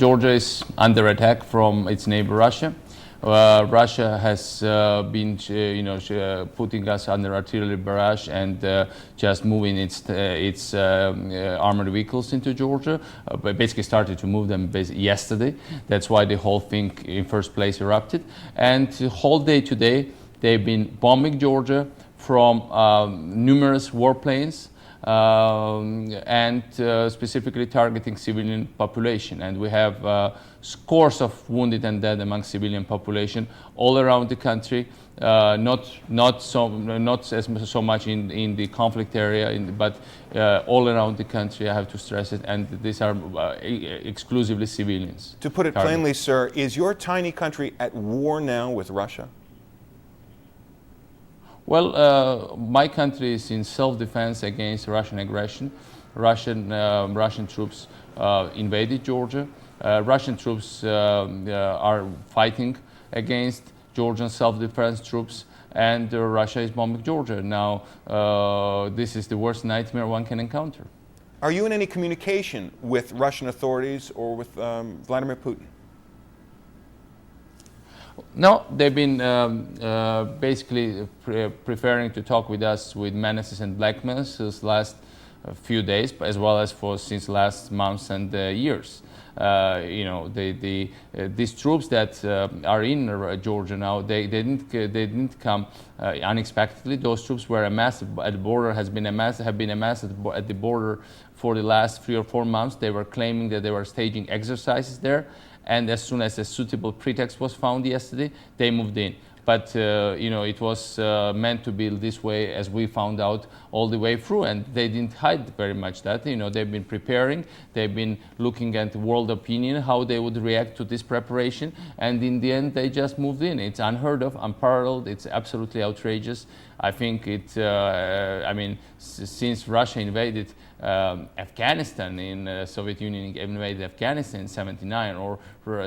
Georgia is under attack from its neighbor Russia. Russia has been, putting us under artillery barrage and just moving its armored vehicles into Georgia. But basically started to move them yesterday. That's why the whole thing in first place erupted. And the whole day today, they've been bombing Georgia from numerous warplanes. And specifically targeting civilian population, and we have scores of wounded and dead among civilian population all around the country. Not so much in the conflict area, but all around the country. I have to stress it, and these are exclusively civilians. To put it plainly, sir, is your tiny country at war now with Russia? Well, my country is in self-defense against Russian aggression. Russian troops invaded Georgia. Russian troops are fighting against Georgian self-defense troops, and Russia is bombing Georgia. Now, this is the worst nightmare one can encounter. Are you in any communication with Russian authorities or with Vladimir Putin? No, they've been basically preferring to talk with us with menaces and blackmails since last few days, as well as since last months and years. These troops that are in Georgia now, they didn't come unexpectedly. Those troops were amassed at the border, have been amassed at the border for the last 3 or 4 months. They were claiming that they were staging exercises there. And as soon as a suitable pretext was found yesterday, they moved in. But it was meant to be this way, as we found out all the way through, and they didn't hide very much that. They've been preparing, they've been looking at world opinion, how they would react to this preparation, and in the end, they just moved in. It's unheard of, unparalleled. It's absolutely outrageous. I think since Russia invaded Afghanistan in Soviet Union invaded Afghanistan in '79, or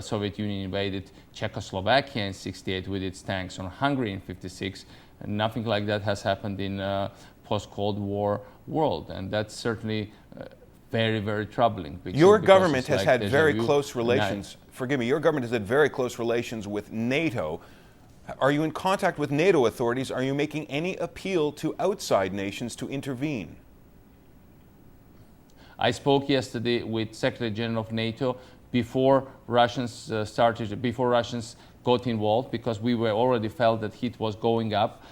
Soviet Union invaded Czechoslovakia in '68 with its tanks, on Hungary in '56, nothing like that has happened in post-Cold War world, and that's certainly very, very troubling. Your government has had very close relations. Forgive me. Your government has had very close relations with NATO. Are you in contact with NATO authorities? Are you making any appeal to outside nations to intervene? I spoke yesterday with Secretary General of NATO before Russians got involved, because we were already felt that heat was going up.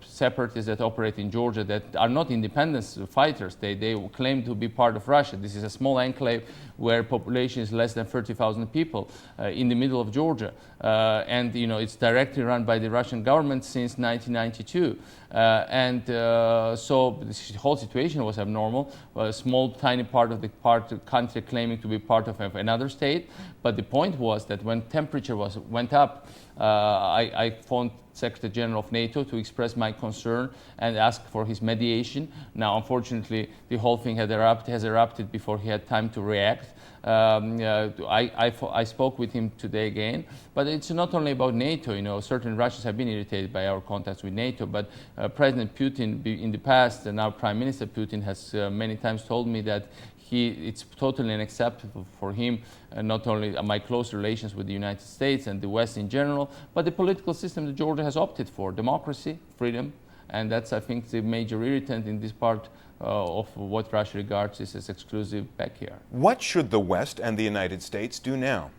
Separatists that operate in Georgia that are not independence fighters, they claim to be part of Russia. This is a small enclave where population is less than 30,000 people in the middle of Georgia. And it's directly run by the Russian government since 1992. So the whole situation was abnormal. A small, tiny part of the country claiming to be part of another state. But the point was that when temperature went up, I phoned Secretary General of NATO to express my concern and ask for his mediation. Now, unfortunately, the whole thing has erupted before he had time to react. I spoke with him today again, but it's not only about NATO. Certain Russians have been irritated by our contacts with NATO, but President Putin in the past, and now Prime Minister Putin has many times told me that it's totally unacceptable for him, not only my close relations with the United States and the West in general, but the political system that Georgia has opted for: democracy, freedom, and that's, I think, the major irritant in this part of what Russia regards as its exclusive backyard. What should the West and the United States do now?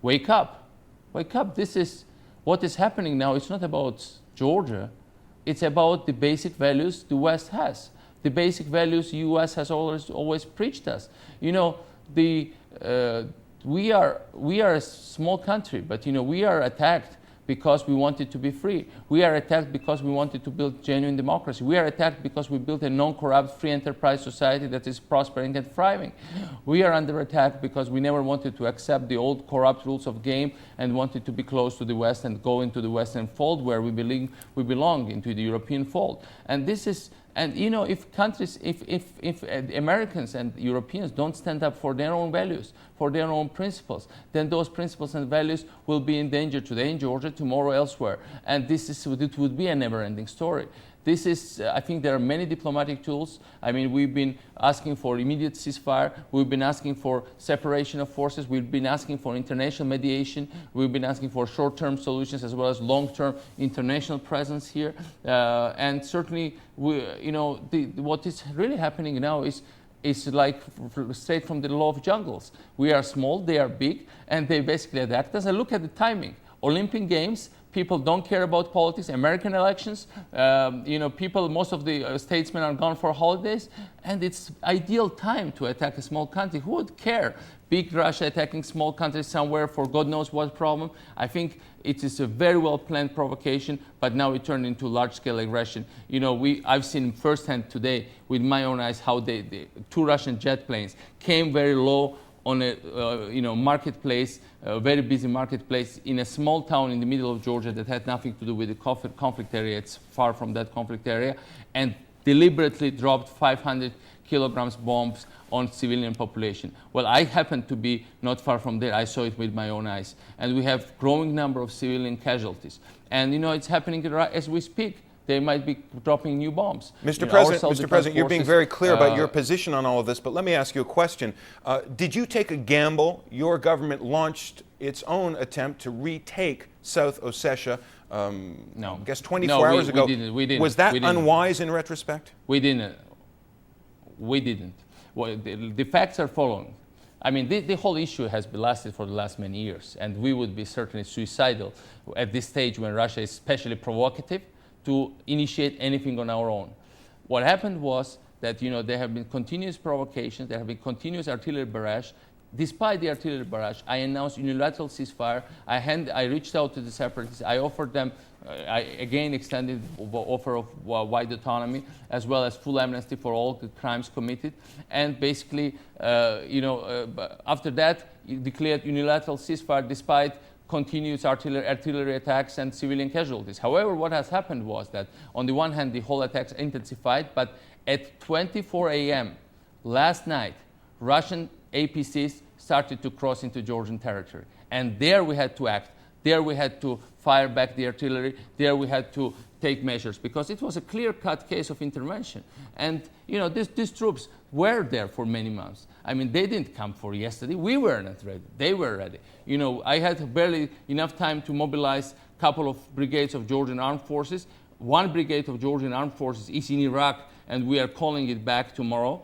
Wake up. Wake up. This is what is happening now. It's not about Georgia. It's about the basic values the West has. The basic values the U.S. has always preached us. We are a small country, but we are attacked because we wanted to be free. We are attacked because we wanted to build genuine democracy. We are attacked because we built a non-corrupt, free enterprise society that is prospering and thriving. We are under attack because we never wanted to accept the old corrupt rules of game and wanted to be close to the West and go into the Western fold where we belong into the European fold. And this is. And if countries, if Americans and Europeans don't stand up for their own values, for their own principles, then those principles and values will be in danger today in Georgia, tomorrow elsewhere. And it would be a never-ending story. This is, I think there are many diplomatic tools. I mean, we've been asking for immediate ceasefire. We've been asking for separation of forces. We've been asking for international mediation. We've been asking for short-term solutions as well as long-term international presence here. And certainly, what is really happening now is like straight from the law of jungles. We are small, they are big, and they basically adapt us. And look at the timing. Olympic Games, people don't care about politics. American elections, most of the statesmen are gone for holidays, and it's ideal time to attack a small country. Who would care? Big Russia attacking small countries somewhere for God knows what problem. I think it is a very well planned provocation, but now it turned into large-scale aggression. I've seen firsthand today with my own eyes how the two Russian jet planes came very low on a marketplace, a very busy marketplace in a small town in the middle of Georgia that had nothing to do with the conflict area. It's far from that conflict area, and deliberately dropped 500 kilograms bombs on civilian population. Well, I happened to be not far from there. I saw it with my own eyes. And we have growing number of civilian casualties. And it's happening as we speak. They might be dropping new bombs. Mr. President, you're being very clear about your position on all of this, but let me ask you a question. Did you take a gamble? Your government launched its own attempt to retake South Ossetia, no. I guess 24 hours ago. We didn't. Was that unwise in retrospect? We didn't. Well, the facts are following. I mean, the whole issue has been lasted for the last many years, and we would be certainly suicidal at this stage when Russia is especially provocative to initiate anything on our own. What happened was that there have been continuous provocations, there have been continuous artillery barrage. Despite the artillery barrage, I announced unilateral ceasefire. I reached out to the separatists. I offered them, I again extended the offer of wide autonomy, as well as full amnesty for all the crimes committed. And basically, after that, declared unilateral ceasefire despite continuous artillery attacks and civilian casualties. However, what has happened was that, on the one hand, the whole attacks intensified, but at 24 a.m. last night, Russian APCs started to cross into Georgian territory. And there we had to act. There we had to fire back the artillery. There we had to take measures, because it was a clear-cut case of intervention. And these troops were there for many months. I mean, they didn't come for yesterday. We were not ready. They were ready. I had barely enough time to mobilize a couple of brigades of Georgian armed forces. One brigade of Georgian armed forces is in Iraq, and we are calling it back tomorrow.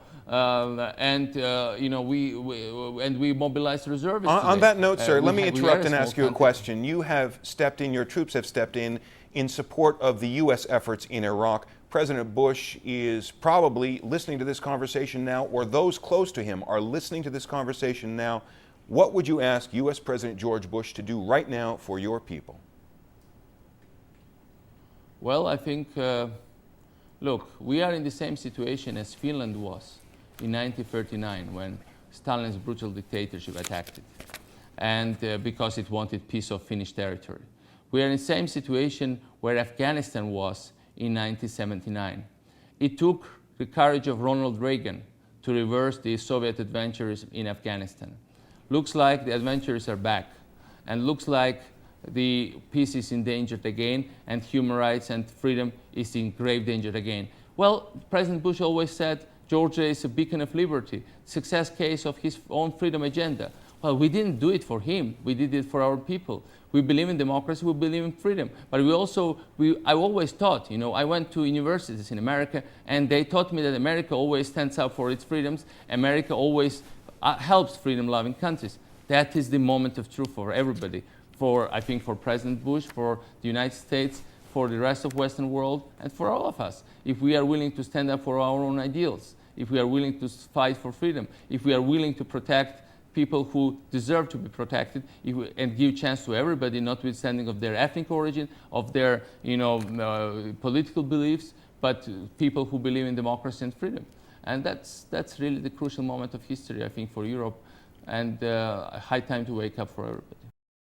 We mobilized reservists. On that note, sir, let me interrupt and ask you a question. You have stepped in, your troops have stepped in support of the U.S. efforts in Iraq. President Bush is probably listening to this conversation now, or those close to him are listening to this conversation now. What would you ask U.S. President George Bush to do right now for your people? Well, I think, look, we are in the same situation as Finland was in 1939 when Stalin's brutal dictatorship attacked it, and because it wanted piece of Finnish territory. We are in the same situation where Afghanistan was in 1979. It took the courage of Ronald Reagan to reverse the Soviet adventurism in Afghanistan. Looks like the adventurers are back, and looks like the peace is endangered again, and human rights and freedom is in grave danger again. Well, President Bush always said Georgia is a beacon of liberty, success case of his own freedom agenda. Well, we didn't do it for him. We did it for our people. We believe in democracy. We believe in freedom. But I always taught, I went to universities in America, and they taught me that America always stands up for its freedoms. America always helps freedom-loving countries. That is the moment of truth for everybody. I think for President Bush, for the United States, for the rest of Western world, and for all of us. If we are willing to stand up for our own ideals, if we are willing to fight for freedom, if we are willing to protect people who deserve to be protected, and give chance to everybody, notwithstanding of their ethnic origin, of their political beliefs, but people who believe in democracy and freedom. And that's really the crucial moment of history, I think, for Europe, and high time to wake up for everybody.